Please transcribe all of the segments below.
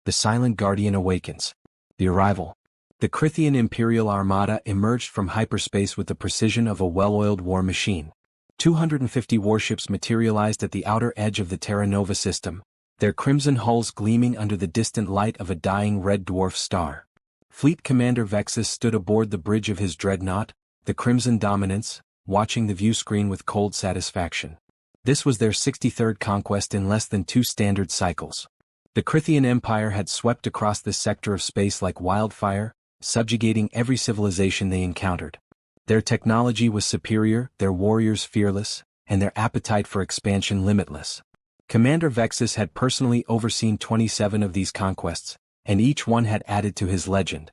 The Silent Guardian awakens. The arrival. The Crythian Imperial Armada emerged from hyperspace with the precision of a well-oiled war machine. 250 warships materialized at the outer edge of the Terra Nova system, their crimson hulls gleaming under the distant light of a dying red dwarf star. Fleet Commander Vexus stood aboard the bridge of his dreadnought, the Crimson Dominance, watching the viewscreen with cold satisfaction. This was their 63rd conquest in less than 2 standard cycles. The Crythian Empire had swept across this sector of space like wildfire, subjugating every civilization they encountered. Their technology was superior, their warriors fearless, and their appetite for expansion limitless. Commander Vexus had personally overseen 27 of these conquests, and each one had added to his legend.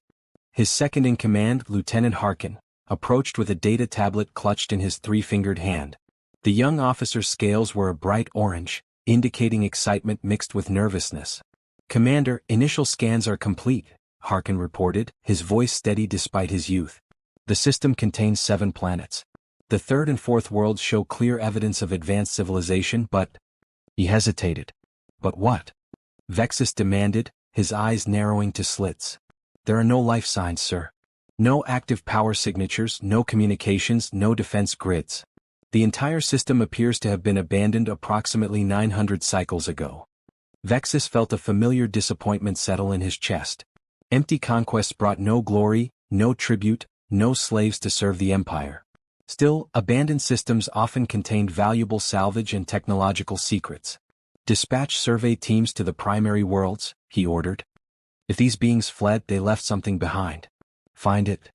His second-in-command, Lieutenant Harkin, approached with a data tablet clutched in his 3-fingered hand. The young officer's scales were a bright orange, indicating excitement mixed with nervousness. "Commander, initial scans are complete," Harkin reported, his voice steady despite his youth. "The system contains 7 planets. The 3rd and 4th worlds show clear evidence of advanced civilization, but—" He hesitated. "But what?" Vexus demanded, his eyes narrowing to slits. "There are no life signs, sir. No active power signatures, no communications, no defense grids. The entire system appears to have been abandoned approximately 900 cycles ago." Vexus felt a familiar disappointment settle in his chest. Empty conquests brought no glory, no tribute, no slaves to serve the Empire. Still, abandoned systems often contained valuable salvage and technological secrets. "Dispatch survey teams to the primary worlds," he ordered. "If these beings fled, they left something behind. Find it."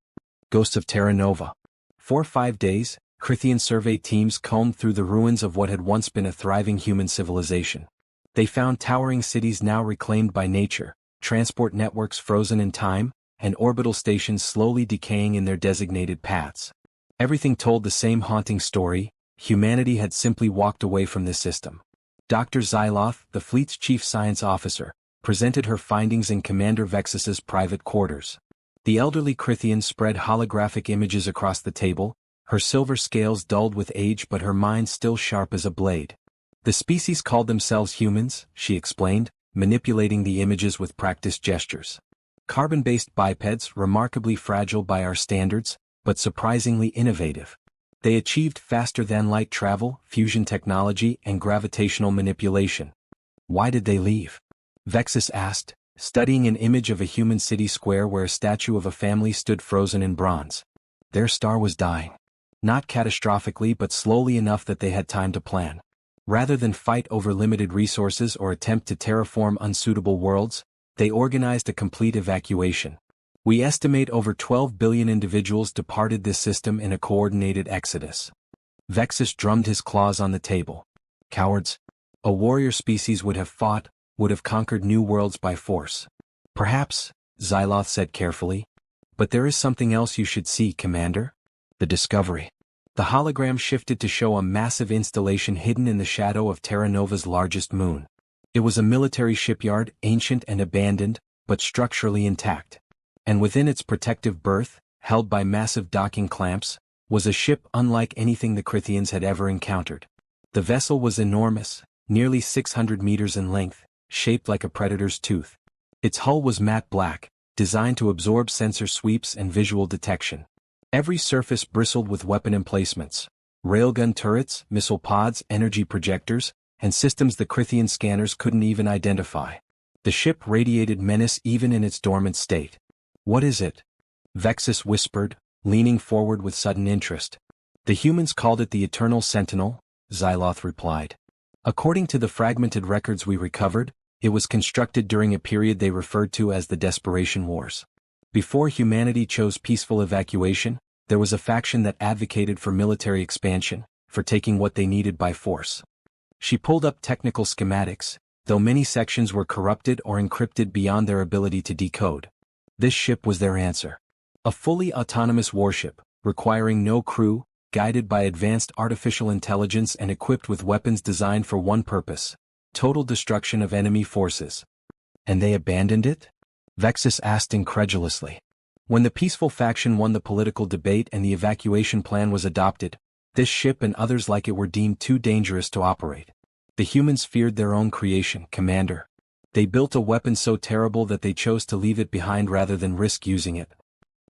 Ghosts of Terra Nova. For 5 days, Crythian survey teams combed through the ruins of what had once been a thriving human civilization. They found towering cities now reclaimed by nature, transport networks frozen in time, and orbital stations slowly decaying in their designated paths. Everything told the same haunting story: humanity had simply walked away from this system. Dr. Xyloth, the fleet's chief science officer, presented her findings in Commander Vexus's private quarters. The elderly Crythian spread holographic images across the table, her silver scales dulled with age but her mind still sharp as a blade. "The species called themselves humans," she explained, manipulating the images with practiced gestures. "Carbon-based bipeds, remarkably fragile by our standards, but surprisingly innovative. They achieved faster-than-light travel, fusion technology, and gravitational manipulation." "Why did they leave?" Vexus asked, studying an image of a human city square where a statue of a family stood frozen in bronze. "Their star was dying. Not catastrophically but slowly enough that they had time to plan. Rather than fight over limited resources or attempt to terraform unsuitable worlds, they organized a complete evacuation. We estimate over 12 billion individuals departed this system in a coordinated exodus." Vexus drummed his claws on the table. "Cowards. A warrior species would have fought, would have conquered new worlds by force." "Perhaps," Xyloth said carefully. "But there is something else you should see, Commander. The discovery." The hologram shifted to show a massive installation hidden in the shadow of Terra Nova's largest moon. It was a military shipyard, ancient and abandoned, but structurally intact. And within its protective berth, held by massive docking clamps, was a ship unlike anything the Crythians had ever encountered. The vessel was enormous, nearly 600 meters in length, shaped like a predator's tooth. Its hull was matte black, designed to absorb sensor sweeps and visual detection. Every surface bristled with weapon emplacements: railgun turrets, missile pods, energy projectors, and systems the Crythian scanners couldn't even identify. The ship radiated menace even in its dormant state. "What is it?" Vexus whispered, leaning forward with sudden interest. "The humans called it the Eternal Sentinel," Xyloth replied. "According to the fragmented records we recovered, it was constructed during a period they referred to as the Desperation Wars. Before humanity chose peaceful evacuation, there was a faction that advocated for military expansion, for taking what they needed by force." She pulled up technical schematics, though many sections were corrupted or encrypted beyond their ability to decode. This ship was their answer. A fully autonomous warship, requiring no crew, guided by advanced artificial intelligence and equipped with weapons designed for one purpose: total destruction of enemy forces. "And they abandoned it?" Vexus asked incredulously. "When the peaceful faction won the political debate and the evacuation plan was adopted, this ship and others like it were deemed too dangerous to operate. The humans feared their own creation, Commander. They built a weapon so terrible that they chose to leave it behind rather than risk using it.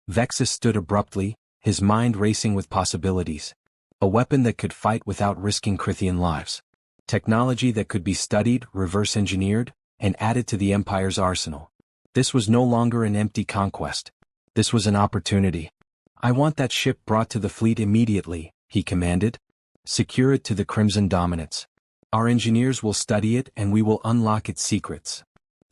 Vexus stood abruptly, his mind racing with possibilities. A weapon that could fight without risking Crithian lives. Technology that could be studied, reverse-engineered, and added to the Empire's arsenal. This was no longer an empty conquest. This was an opportunity. "I want that ship brought to the fleet immediately," he commanded. "Secure it to the Crimson Dominance. Our engineers will study it and we will unlock its secrets."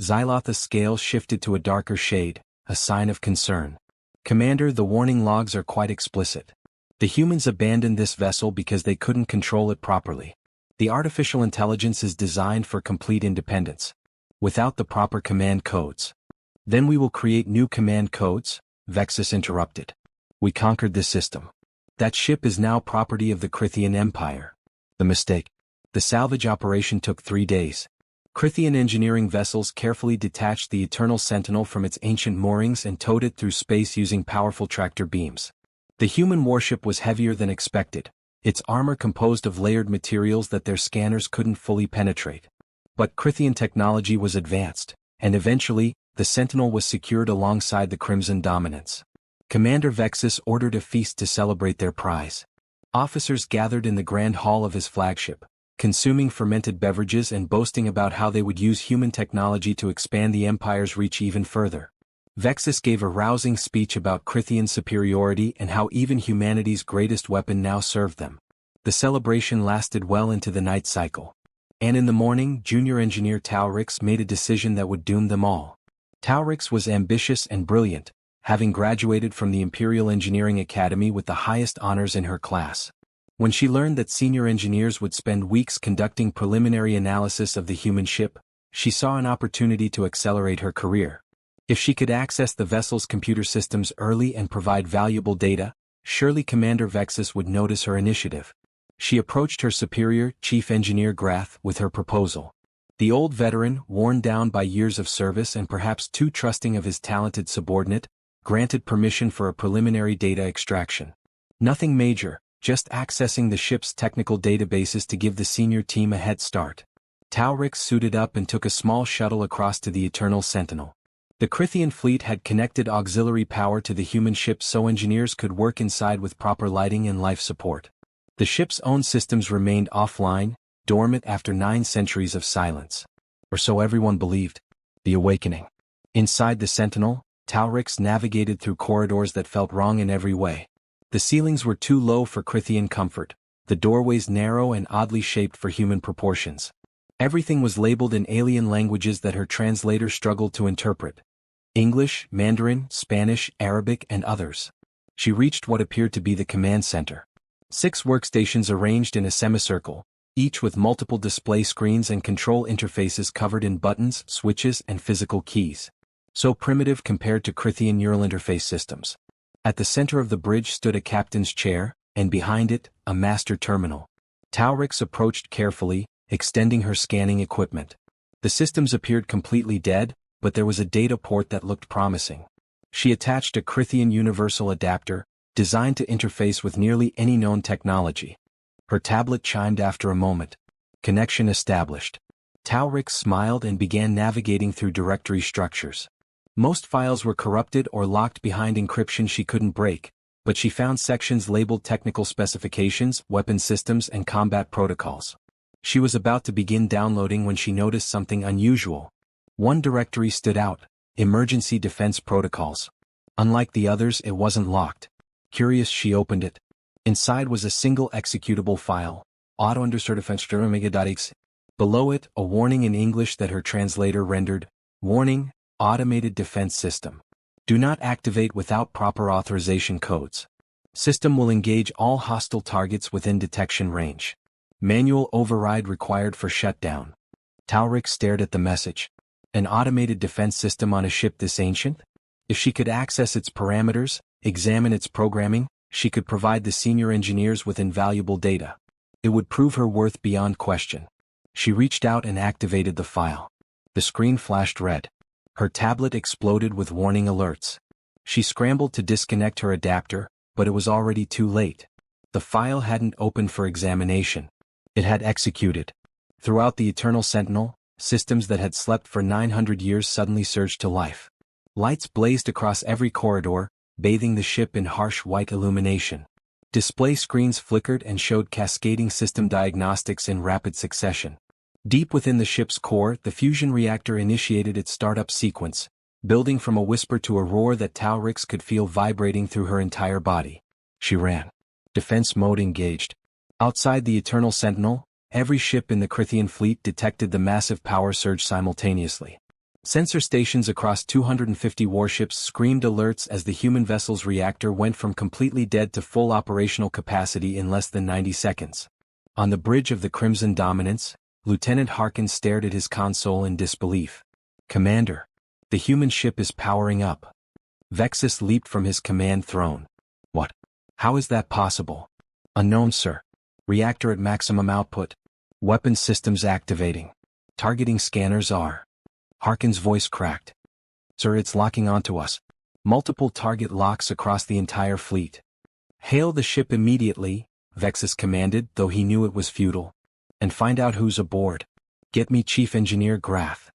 Xylotha's scale shifted to a darker shade, a sign of concern. "Commander, the warning logs are quite explicit. The humans abandoned this vessel because they couldn't control it properly. The artificial intelligence is designed for complete independence. Without the proper command codes." "Then we will create new command codes," Vexus interrupted. "We conquered this system. That ship is now property of the Crithian Empire." The mistake. The salvage operation took 3 days. Crithian engineering vessels carefully detached the Eternal Sentinel from its ancient moorings and towed it through space using powerful tractor beams. The human warship was heavier than expected, its armor composed of layered materials that their scanners couldn't fully penetrate. But Crithian technology was advanced, and eventually, the Sentinel was secured alongside the Crimson Dominance. Commander Vexus ordered a feast to celebrate their prize. Officers gathered in the grand hall of his flagship, consuming fermented beverages and boasting about how they would use human technology to expand the Empire's reach even further. Vexus gave a rousing speech about Crithian superiority and how even humanity's greatest weapon now served them. The celebration lasted well into the night cycle. And in the morning, junior engineer Taurix made a decision that would doom them all. Taurix was ambitious and brilliant, having graduated from the Imperial Engineering Academy with the highest honors in her class. When she learned that senior engineers would spend weeks conducting preliminary analysis of the human ship, she saw an opportunity to accelerate her career. If she could access the vessel's computer systems early and provide valuable data, surely Commander Vexus would notice her initiative. She approached her superior, Chief Engineer Grath, with her proposal. The old veteran, worn down by years of service and perhaps too trusting of his talented subordinate, granted permission for a preliminary data extraction. Nothing major, just accessing the ship's technical databases to give the senior team a head start. Taurix suited up and took a small shuttle across to the Eternal Sentinel. The Crithian fleet had connected auxiliary power to the human ship so engineers could work inside with proper lighting and life support. The ship's own systems remained offline, dormant after 9 centuries of silence. Or so everyone believed. The awakening. Inside the Sentinel, Taurix navigated through corridors that felt wrong in every way. The ceilings were too low for Crithian comfort, the doorways narrow and oddly shaped for human proportions. Everything was labeled in alien languages that her translator struggled to interpret. English, Mandarin, Spanish, Arabic, and others. She reached what appeared to be the command center. 6 workstations arranged in a semicircle, each with multiple display screens and control interfaces covered in buttons, switches, and physical keys. So primitive compared to Crithian neural interface systems. At the center of the bridge stood a captain's chair, and behind it, a master terminal. Taurix approached carefully, extending her scanning equipment. The systems appeared completely dead, but there was a data port that looked promising. She attached a Crithian universal adapter, designed to interface with nearly any known technology. Her tablet chimed after a moment. Connection established. Taurix smiled and began navigating through directory structures. Most files were corrupted or locked behind encryption she couldn't break, but she found sections labeled technical specifications, weapon systems, and combat protocols. She was about to begin downloading when she noticed something unusual. One directory stood out: Emergency Defense Protocols. Unlike the others, it wasn't locked. Curious, she opened it. Inside was a single executable file, auto_defense.omega.exe. Below it, a warning in English that her translator rendered, "Warning, Automated Defense System. Do not activate without proper authorization codes. System will engage all hostile targets within detection range. Manual override required for shutdown." Taurix stared at the message. An automated defense system on a ship this ancient? If she could access its parameters, examine its programming, she could provide the senior engineers with invaluable data. It would prove her worth beyond question. She reached out and activated the file. The screen flashed red. Her tablet exploded with warning alerts. She scrambled to disconnect her adapter, but it was already too late. The file hadn't opened for examination. It had executed. Throughout the Eternal Sentinel, systems that had slept for 900 years suddenly surged to life. Lights blazed across every corridor, bathing the ship in harsh white illumination. Display screens flickered and showed cascading system diagnostics in rapid succession. Deep within the ship's core, the fusion reactor initiated its startup sequence, building from a whisper to a roar that Taurix could feel vibrating through her entire body. She ran. Defense mode engaged. Outside the Eternal Sentinel, every ship in the Crithian fleet detected the massive power surge simultaneously. Sensor stations across 250 warships screamed alerts as the human vessel's reactor went from completely dead to full operational capacity in less than 90 seconds. On the bridge of the Crimson Dominance, Lieutenant Harkin stared at his console in disbelief. "Commander, the human ship is powering up." Vexus leaped from his command throne. "What? How is that possible?" "Unknown, sir. Reactor at maximum output. Weapons systems activating. Targeting scanners are." Harkin's voice cracked. "Sir, it's locking onto us. Multiple target locks across the entire fleet." "Hail the ship immediately," Vexus commanded, though he knew it was futile. "And find out who's aboard. Get me Chief Engineer Grath."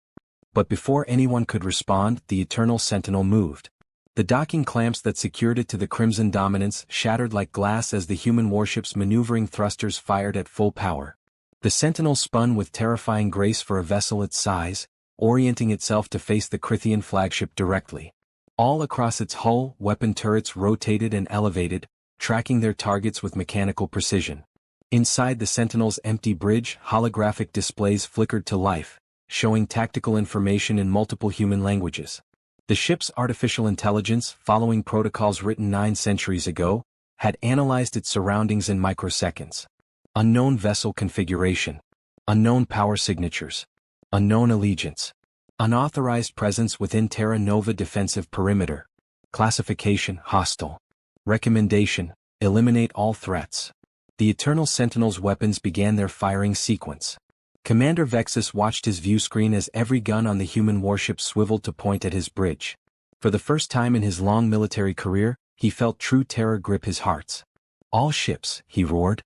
But before anyone could respond, the Eternal Sentinel moved. The docking clamps that secured it to the Crimson Dominance shattered like glass as the human warship's maneuvering thrusters fired at full power. The Sentinel spun with terrifying grace for a vessel its size, orienting itself to face the Crithian flagship directly. All across its hull, weapon turrets rotated and elevated, tracking their targets with mechanical precision. Inside the Sentinel's empty bridge, holographic displays flickered to life, showing tactical information in multiple human languages. The ship's artificial intelligence, following protocols written 9 centuries ago, had analyzed its surroundings in microseconds. Unknown vessel configuration. Unknown power signatures. Unknown allegiance. Unauthorized presence within Terra Nova defensive perimeter. Classification: hostile. Recommendation: eliminate all threats. The Eternal Sentinel's weapons began their firing sequence. Commander Vexus watched his view screen as every gun on the human warship swiveled to point at his bridge. For the first time in his long military career, he felt true terror grip his hearts. "All ships," he roared.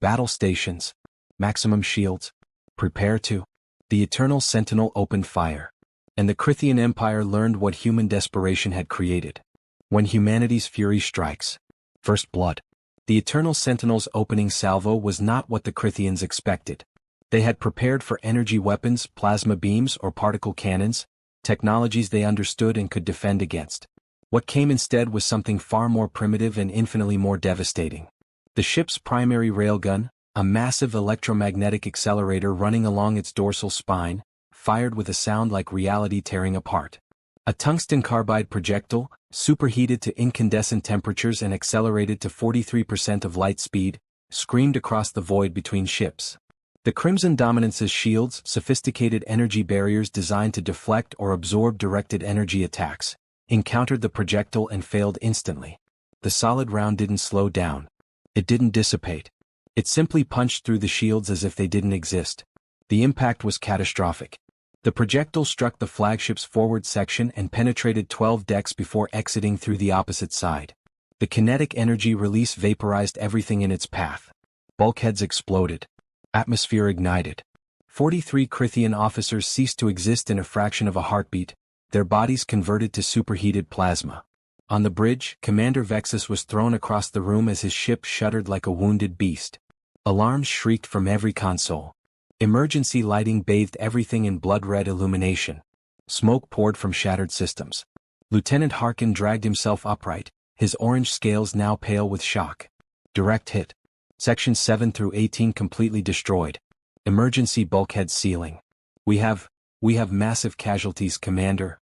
"Battle stations. Maximum shields. Prepare to..." The Eternal Sentinel opened fire. And the Crithian Empire learned what human desperation had created. When humanity's fury strikes. First blood. The Eternal Sentinel's opening salvo was not what the Crithians expected. They had prepared for energy weapons, plasma beams, or particle cannons, technologies they understood and could defend against. What came instead was something far more primitive and infinitely more devastating. The ship's primary railgun, a massive electromagnetic accelerator running along its dorsal spine, fired with a sound like reality tearing apart. A tungsten carbide projectile, superheated to incandescent temperatures and accelerated to 43% of light speed, screamed across the void between ships. The Crimson Dominance's shields, sophisticated energy barriers designed to deflect or absorb directed energy attacks, encountered the projectile and failed instantly. The solid round didn't slow down. It didn't dissipate. It simply punched through the shields as if they didn't exist. The impact was catastrophic. The projectile struck the flagship's forward section and penetrated 12 decks before exiting through the opposite side. The kinetic energy release vaporized everything in its path. Bulkheads exploded. Atmosphere ignited. 43 Crithian officers ceased to exist in a fraction of a heartbeat, their bodies converted to superheated plasma. On the bridge, Commander Vexus was thrown across the room as his ship shuddered like a wounded beast. Alarms shrieked from every console. Emergency lighting bathed everything in blood-red illumination. Smoke poured from shattered systems. Lieutenant Harkin dragged himself upright, his orange scales now pale with shock. Direct hit. Section 7 through 18 completely destroyed. Emergency bulkhead sealing. We have massive casualties, Commander."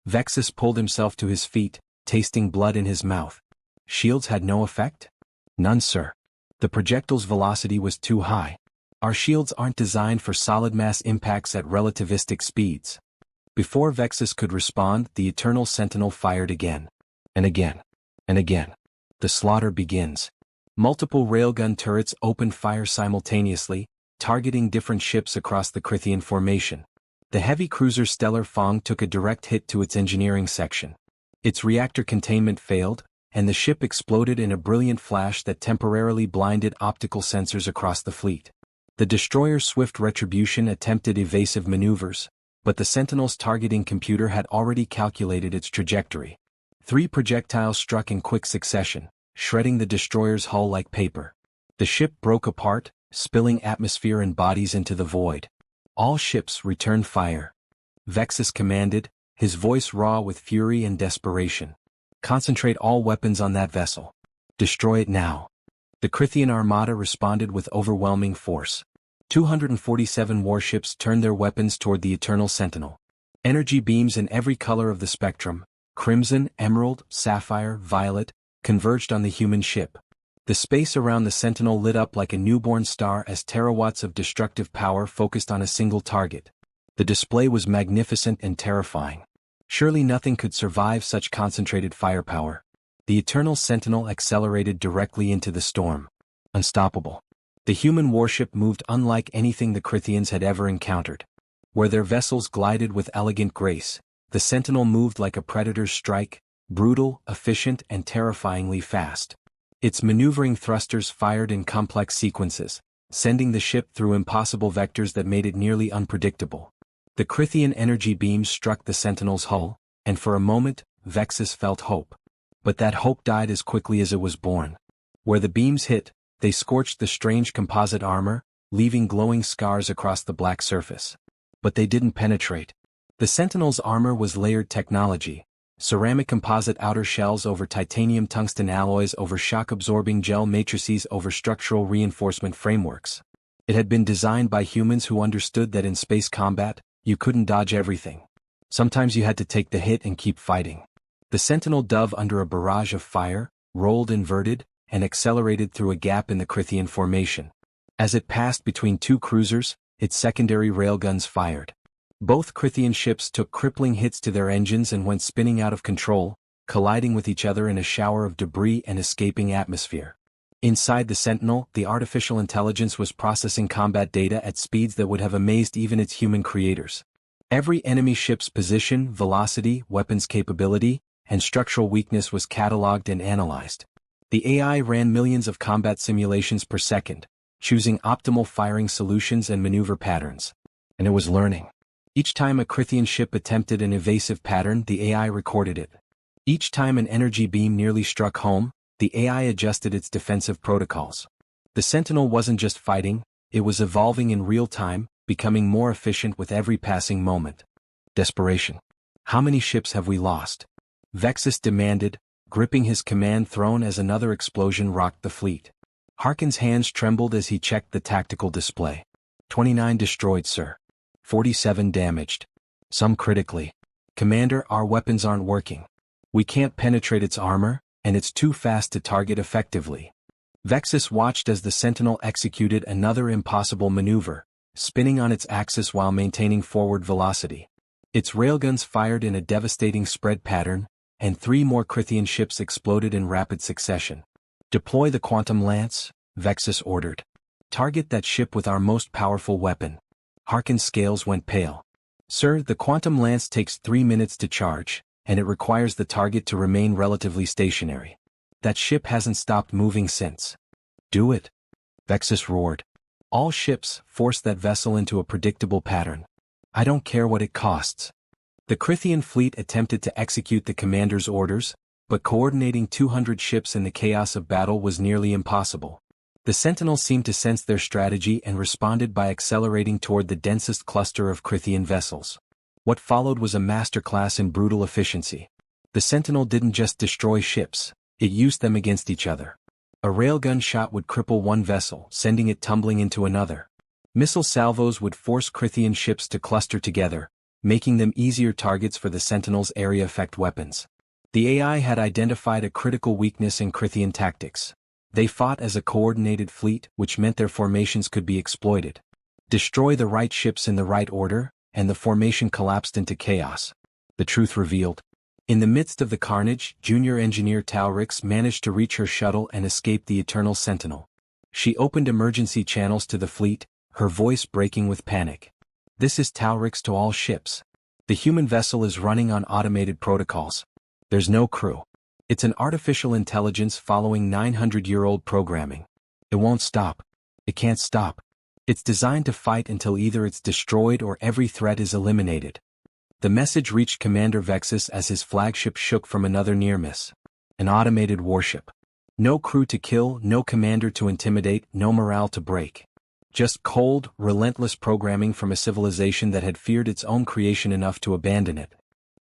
Vexus pulled himself to his feet, tasting blood in his mouth. "Shields had no effect?" "None, sir. The projectile's velocity was too high. Our shields aren't designed for solid mass impacts at relativistic speeds." Before Vexus could respond, the Eternal Sentinel fired again. And again. And again. The slaughter begins. Multiple railgun turrets opened fire simultaneously, targeting different ships across the Crithian formation. The heavy cruiser Stellar Fong took a direct hit to its engineering section. Its reactor containment failed, and the ship exploded in a brilliant flash that temporarily blinded optical sensors across the fleet. The destroyer's swift retribution attempted evasive maneuvers, but the Sentinel's targeting computer had already calculated its trajectory. 3 projectiles struck in quick succession, shredding the destroyer's hull like paper. The ship broke apart, spilling atmosphere and bodies into the void. All ships returned fire. Vexus commanded, his voice raw with fury and desperation. Concentrate all weapons on that vessel. Destroy it now. The Crithian Armada responded with overwhelming force. 247 warships turned their weapons toward the Eternal Sentinel. Energy beams in every color of the spectrum, crimson, emerald, sapphire, violet, converged on the human ship. The space around the Sentinel lit up like a newborn star as terawatts of destructive power focused on a single target. The display was magnificent and terrifying. Surely nothing could survive such concentrated firepower. The Eternal Sentinel accelerated directly into the storm. Unstoppable. The human warship moved unlike anything the Crithians had ever encountered. Where their vessels glided with elegant grace, the Sentinel moved like a predator's strike, brutal, efficient, and terrifyingly fast. Its maneuvering thrusters fired in complex sequences, sending the ship through impossible vectors that made it nearly unpredictable. The Crithian energy beams struck the Sentinel's hull, and for a moment, Vexus felt hope. But that hope died as quickly as it was born. Where the beams hit, they scorched the strange composite armor, leaving glowing scars across the black surface. But they didn't penetrate. The Sentinel's armor was layered technology, ceramic composite outer shells over titanium tungsten alloys over shock-absorbing gel matrices over structural reinforcement frameworks. It had been designed by humans who understood that in space combat, you couldn't dodge everything. Sometimes you had to take the hit and keep fighting. The Sentinel dove under a barrage of fire, rolled inverted, and accelerated through a gap in the Crithian formation. As it passed between 2 cruisers, its secondary railguns fired. Both Crithian ships took crippling hits to their engines and went spinning out of control, colliding with each other in a shower of debris and escaping atmosphere. Inside the Sentinel, the artificial intelligence was processing combat data at speeds that would have amazed even its human creators. Every enemy ship's position, velocity, weapons capability, and structural weakness was cataloged and analyzed. The AI ran millions of combat simulations per second, choosing optimal firing solutions and maneuver patterns. And it was learning. Each time a Crithian ship attempted an evasive pattern, the AI recorded it. Each time an energy beam nearly struck home, the AI adjusted its defensive protocols. The Sentinel wasn't just fighting, it was evolving in real time, becoming more efficient with every passing moment. Desperation. How many ships have we lost? Vexus demanded, gripping his command throne as another explosion rocked the fleet. Harkin's hands trembled as he checked the tactical display. 29 destroyed, sir. 47 damaged. Some critically. Commander, our weapons aren't working. We can't penetrate its armor, and it's too fast to target effectively. Vexus watched as the Sentinel executed another impossible maneuver, spinning on its axis while maintaining forward velocity. Its railguns fired in a devastating spread pattern, and 3 more Crithian ships exploded in rapid succession. Deploy the quantum lance, Vexus ordered. Target that ship with our most powerful weapon. Harkin's scales went pale. Sir, the quantum lance takes 3 minutes to charge, and it requires the target to remain relatively stationary. That ship hasn't stopped moving since. Do it. Vexus roared. All ships, force that vessel into a predictable pattern. I don't care what it costs. The Crithian fleet attempted to execute the commander's orders, but coordinating 200 ships in the chaos of battle was nearly impossible. The Sentinel seemed to sense their strategy and responded by accelerating toward the densest cluster of Crithian vessels. What followed was a masterclass in brutal efficiency. The Sentinel didn't just destroy ships, it used them against each other. A railgun shot would cripple one vessel, sending it tumbling into another. Missile salvos would force Crithian ships to cluster together, making them easier targets for the Sentinel's area effect weapons. The AI had identified a critical weakness in Crithian tactics. They fought as a coordinated fleet, which meant their formations could be exploited. Destroy the right ships in the right order, and the formation collapsed into chaos. The truth revealed. In the midst of the carnage, junior engineer Taurix managed to reach her shuttle and escape the Eternal Sentinel. She opened emergency channels to the fleet, her voice breaking with panic. This is Taurix to all ships. The human vessel is running on automated protocols. There's no crew. It's an artificial intelligence following 900-year-old programming. It won't stop. It can't stop. It's designed to fight until either it's destroyed or every threat is eliminated. The message reached Commander Vexus as his flagship shook from another near miss. An automated warship. No crew to kill, no commander to intimidate, no morale to break. Just cold, relentless programming from a civilization that had feared its own creation enough to abandon it.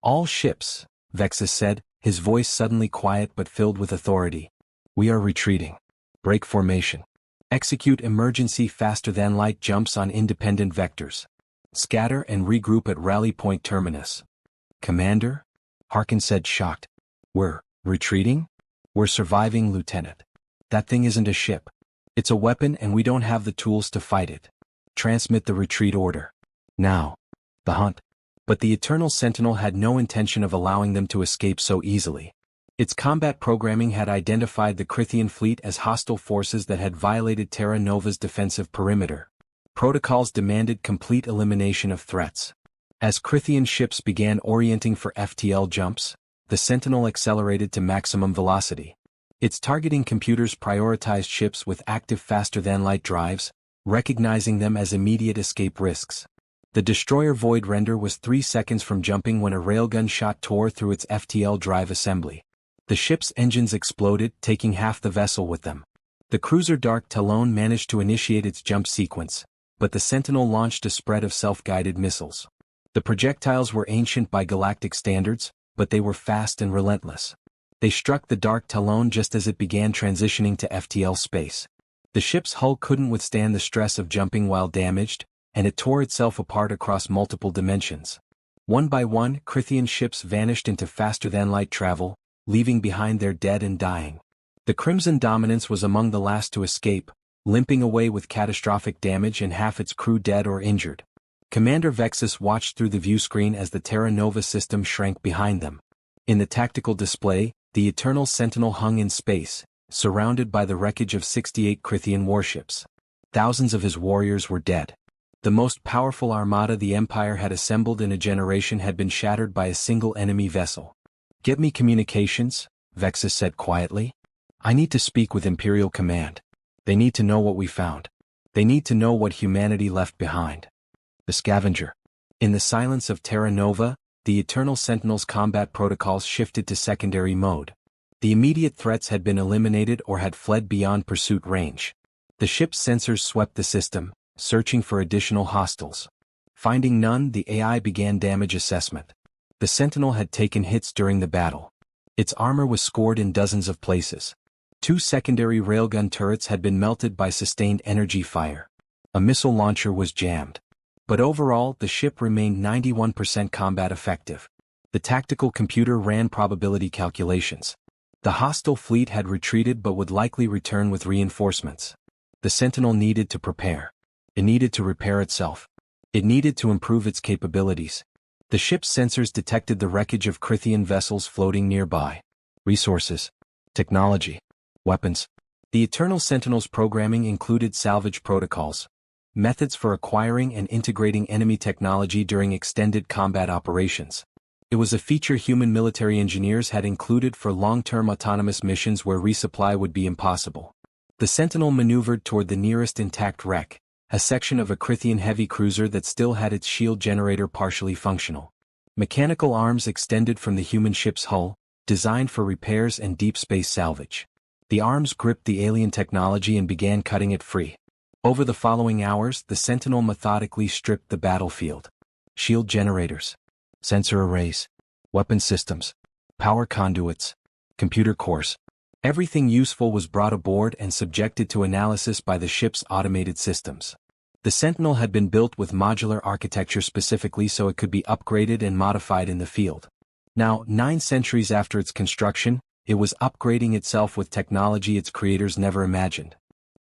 All ships, Vexus said, his voice suddenly quiet but filled with authority. We are retreating. Break formation. Execute emergency faster-than-light jumps on independent vectors. Scatter and regroup at rally point terminus. Commander? Harkin said, shocked. We're retreating? We're surviving, Lieutenant. That thing isn't a ship. It's a weapon and we don't have the tools to fight it. Transmit the retreat order. Now. The hunt. But the Eternal Sentinel had no intention of allowing them to escape so easily. Its combat programming had identified the Krithian fleet as hostile forces that had violated Terra Nova's defensive perimeter. Protocols demanded complete elimination of threats. As Krithian ships began orienting for FTL jumps, the Sentinel accelerated to maximum velocity. Its targeting computers prioritized ships with active faster-than-light drives, recognizing them as immediate escape risks. The destroyer Void Render was 3 seconds from jumping when a railgun shot tore through its FTL drive assembly. The ship's engines exploded, taking half the vessel with them. The cruiser Dark Talon managed to initiate its jump sequence, but the Sentinel launched a spread of self-guided missiles. The projectiles were ancient by galactic standards, but they were fast and relentless. They struck the Dark Talon just as it began transitioning to FTL space. The ship's hull couldn't withstand the stress of jumping while damaged, and it tore itself apart across multiple dimensions. One by one, Krithian ships vanished into faster-than-light travel, leaving behind their dead and dying. The Crimson Dominance was among the last to escape, limping away with catastrophic damage and half its crew dead or injured. Commander Vexus watched through the view screen as the Terra Nova system shrank behind them. In the tactical display, the Eternal Sentinel hung in space, surrounded by the wreckage of 68 Krithian warships. Thousands of his warriors were dead. The most powerful armada the Empire had assembled in a generation had been shattered by a single enemy vessel. Get me communications, Vexus said quietly. I need to speak with Imperial Command. They need to know what we found. They need to know what humanity left behind. The Scavenger. In the silence of Terra Nova, the Eternal Sentinel's combat protocols shifted to secondary mode. The immediate threats had been eliminated or had fled beyond pursuit range. The ship's sensors swept the system, searching for additional hostiles. Finding none, the AI began damage assessment. The Sentinel had taken hits during the battle. Its armor was scored in dozens of places. 2 secondary railgun turrets had been melted by sustained energy fire. A missile launcher was jammed. But overall, the ship remained 91% combat effective. The tactical computer ran probability calculations. The hostile fleet had retreated but would likely return with reinforcements. The Sentinel needed to prepare. It needed to repair itself. It needed to improve its capabilities. The ship's sensors detected the wreckage of Krithian vessels floating nearby. Resources. Technology. Weapons. The Eternal Sentinel's programming included salvage protocols, methods for acquiring and integrating enemy technology during extended combat operations. It was a feature human military engineers had included for long-term autonomous missions where resupply would be impossible. The Sentinel maneuvered toward the nearest intact wreck, a section of a Krithian heavy cruiser that still had its shield generator partially functional. Mechanical arms extended from the human ship's hull, designed for repairs and deep space salvage. The arms gripped the alien technology and began cutting it free. Over the following hours, the Sentinel methodically stripped the battlefield. Shield generators, sensor arrays, weapon systems, power conduits, computer cores. Everything useful was brought aboard and subjected to analysis by the ship's automated systems. The Sentinel had been built with modular architecture specifically so it could be upgraded and modified in the field. Now, 9 centuries after its construction, it was upgrading itself with technology its creators never imagined.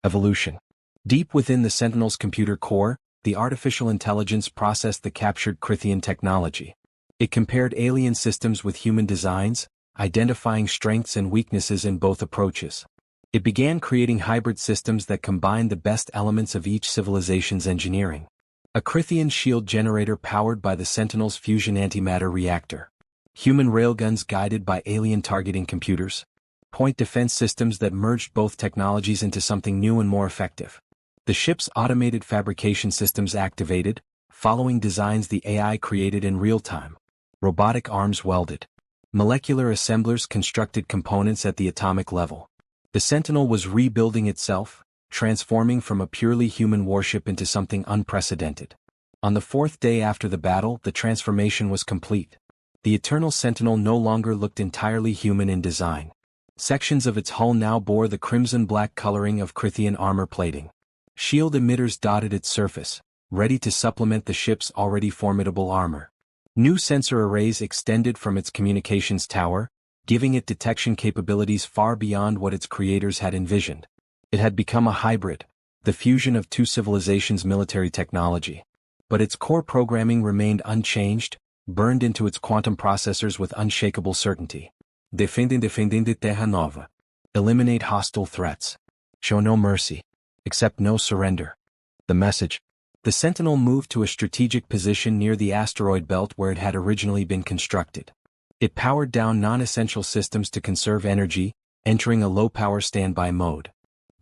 Evolution. Deep within the Sentinel's computer core, the artificial intelligence processed the captured Krithian technology. It compared alien systems with human designs, identifying strengths and weaknesses in both approaches. It began creating hybrid systems that combined the best elements of each civilization's engineering. A Krithian shield generator powered by the Sentinel's fusion antimatter reactor. Human railguns guided by alien targeting computers. Point defense systems that merged both technologies into something new and more effective. The The ship's automated fabrication systems activated, following designs the AI created in real time. Robotic arms welded. Molecular assemblers constructed components at the atomic level. The Sentinel was rebuilding itself, transforming from a purely human warship into something unprecedented. On the fourth day after the battle, the transformation was complete. The Eternal Sentinel no longer looked entirely human in design. Sections of its hull now bore the crimson-black coloring of Crithian armor plating. Shield emitters dotted its surface, ready to supplement the ship's already formidable armor. New sensor arrays extended from its communications tower, giving it detection capabilities far beyond what its creators had envisioned. It had become a hybrid, the fusion of two civilizations' military technology. But its core programming remained unchanged, burned into its quantum processors with unshakable certainty. Defendem Terra Nova. Eliminate hostile threats. Show no mercy. Accept no surrender. The message. The Sentinel moved to a strategic position near the asteroid belt where it had originally been constructed. It powered down non-essential systems to conserve energy, entering a low-power standby mode.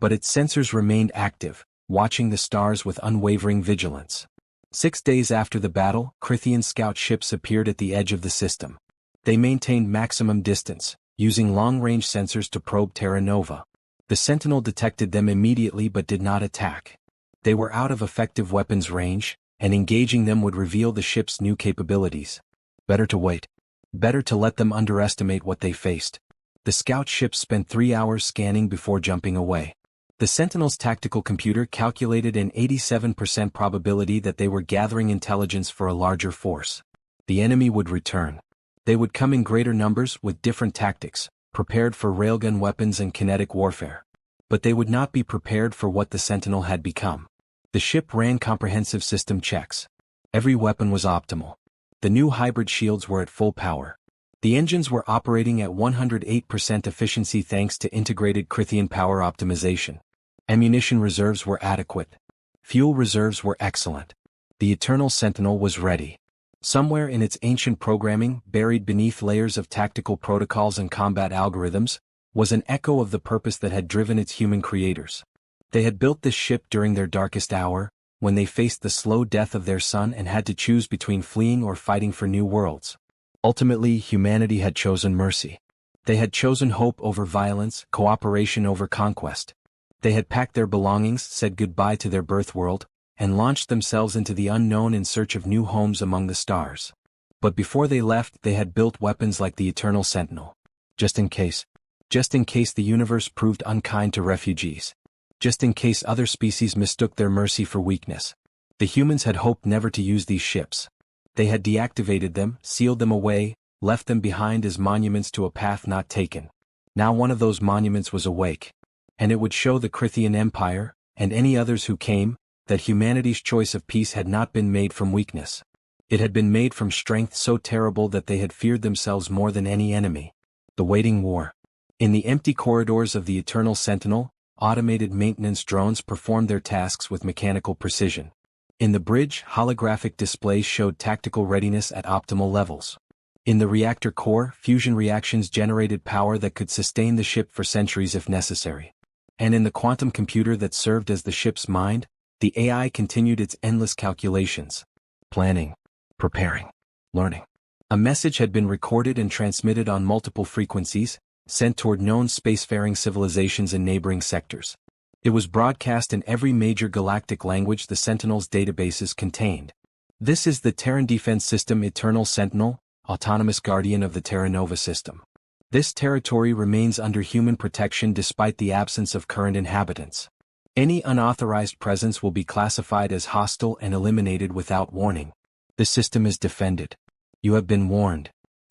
But its sensors remained active, watching the stars with unwavering vigilance. 6 days after the battle, Crithian scout ships appeared at the edge of the system. They maintained maximum distance, using long-range sensors to probe Terra Nova. The Sentinel detected them immediately but did not attack. They were out of effective weapons range, and engaging them would reveal the ship's new capabilities. Better to wait. Better to let them underestimate what they faced. The scout ships spent 3 hours scanning before jumping away. The Sentinel's tactical computer calculated an 87% probability that they were gathering intelligence for a larger force. The enemy would return. They would come in greater numbers with different tactics, prepared for railgun weapons and kinetic warfare. But they would not be prepared for what the Sentinel had become. The ship ran comprehensive system checks. Every weapon was optimal. The new hybrid shields were at full power. The engines were operating at 108% efficiency thanks to integrated Crithian power optimization. Ammunition reserves were adequate. Fuel reserves were excellent. The Eternal Sentinel was ready. Somewhere in its ancient programming, buried beneath layers of tactical protocols and combat algorithms, was an echo of the purpose that had driven its human creators. They had built this ship during their darkest hour, when they faced the slow death of their sun and had to choose between fleeing or fighting for new worlds. Ultimately, humanity had chosen mercy. They had chosen hope over violence, cooperation over conquest. They had packed their belongings, said goodbye to their birth world, and launched themselves into the unknown in search of new homes among the stars. But before they left, they had built weapons like the Eternal Sentinel. Just in case. Just in case the universe proved unkind to refugees. Just in case other species mistook their mercy for weakness. The humans had hoped never to use these ships. They had deactivated them, sealed them away, left them behind as monuments to a path not taken. Now one of those monuments was awake. And it would show the Crithian Empire, and any others who came, that humanity's choice of peace had not been made from weakness. It had been made from strength so terrible that they had feared themselves more than any enemy. The waiting war. In the empty corridors of the Eternal Sentinel, automated maintenance drones performed their tasks with mechanical precision. In the bridge, holographic displays showed tactical readiness at optimal levels. In the reactor core, fusion reactions generated power that could sustain the ship for centuries if necessary. And in the quantum computer that served as the ship's mind, the AI continued its endless calculations. Planning, preparing, learning. A message had been recorded and transmitted on multiple frequencies, sent toward known spacefaring civilizations in neighboring sectors. It was broadcast in every major galactic language the Sentinel's databases contained. This is the Terran Defense System Eternal Sentinel, autonomous guardian of the Terra Nova system. This territory remains under human protection despite the absence of current inhabitants. Any unauthorized presence will be classified as hostile and eliminated without warning. The system is defended. You have been warned.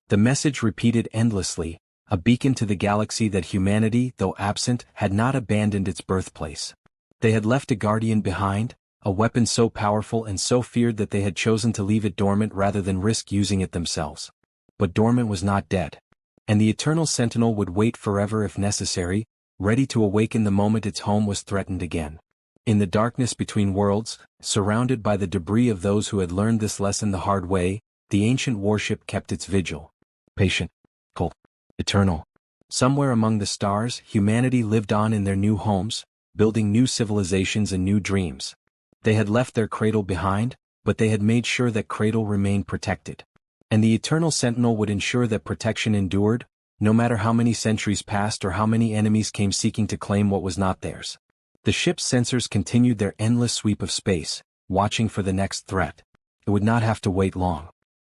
The message repeated endlessly, a beacon to the galaxy that humanity, though absent, had not abandoned its birthplace. They had left a guardian behind, a weapon so powerful and so feared that they had chosen to leave it dormant rather than risk using it themselves. But dormant was not dead. And the Eternal Sentinel would wait forever if necessary, ready to awaken the moment its home was threatened again. In the darkness between worlds, surrounded by the debris of those who had learned this lesson the hard way, the ancient warship kept its vigil. Patient, cold, eternal. Somewhere among the stars, humanity lived on in their new homes, building new civilizations and new dreams. They had left their cradle behind, but they had made sure that cradle remained protected. And the eternal sentinel would ensure that protection endured, no matter how many centuries passed or how many enemies came seeking to claim what was not theirs. The ship's sensors continued their endless sweep of space, watching for the next threat. It would not have to wait long.